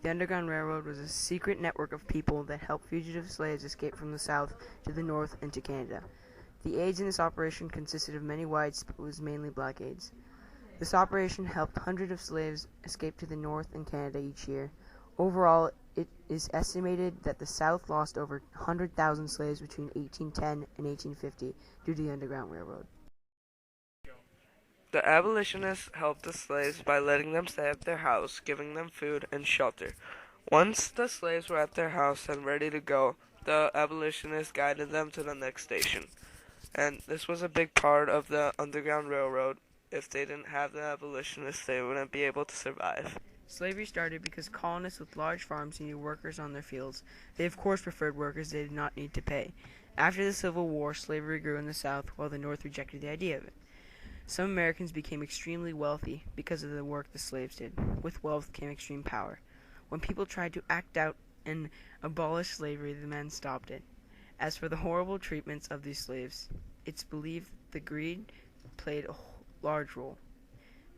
The Underground Railroad was a secret network of people that helped fugitive slaves escape from the South to the North and to Canada. The aids in this operation consisted of many whites, but was mainly black aids. This operation helped hundreds of slaves escape to the North and Canada each year. Overall, it is estimated that the South lost over 100,000 slaves between 1810 and 1850 due to the Underground Railroad. The abolitionists helped the slaves by letting them stay at their house, giving them food and shelter. Once the slaves were at their house and ready to go, the abolitionists guided them to the next station. And this was a big part of the Underground Railroad. If they didn't have the abolitionists, they wouldn't be able to survive. Slavery started because colonists with large farms needed workers on their fields. They of course preferred workers they did not need to pay. After the Civil War, slavery grew in the South, while the North rejected the idea of it. Some Americans became extremely wealthy because of the work the slaves did. With wealth came extreme power. When people tried to act out and abolish slavery, the men stopped it. As for the horrible treatments of these slaves, it's believed the greed played a large role.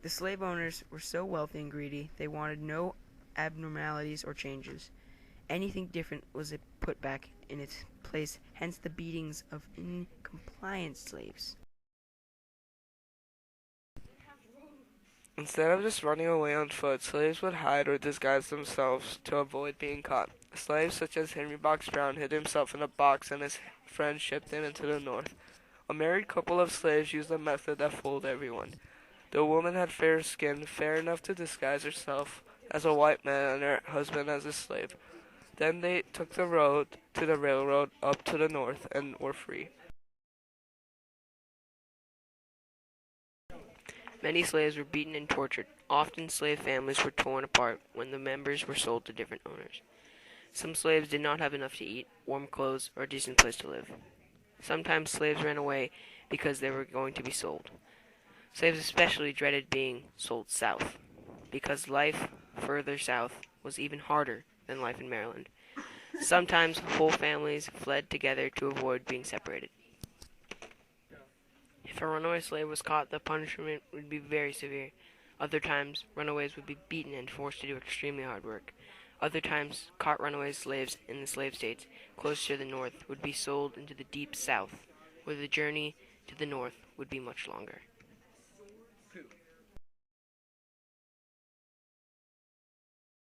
The slave owners were so wealthy and greedy, they wanted no abnormalities or changes. Anything different was put back in its place, hence the beatings of incompliant slaves. Instead of just running away on foot, slaves would hide or disguise themselves to avoid being caught. Slaves such as Henry Box Brown hid himself in a box and his friends shipped him into the North. A married couple of slaves used a method that fooled everyone. The woman had fair skin, fair enough to disguise herself as a white man and her husband as a slave. Then they took the road to the railroad up to the north and were free. Many slaves were beaten and tortured. Often slave families were torn apart when the members were sold to different owners. Some slaves did not have enough to eat, warm clothes, or a decent place to live. Sometimes slaves ran away because they were going to be sold. Slaves especially dreaded being sold south, because life further south was even harder than life in Maryland. Sometimes whole families fled together to avoid being separated. If a runaway slave was caught, the punishment would be very severe. Other times, runaways would be beaten and forced to do extremely hard work. Other times, caught runaway slaves in the slave states close to the north would be sold into the deep south, where the journey to the north would be much longer.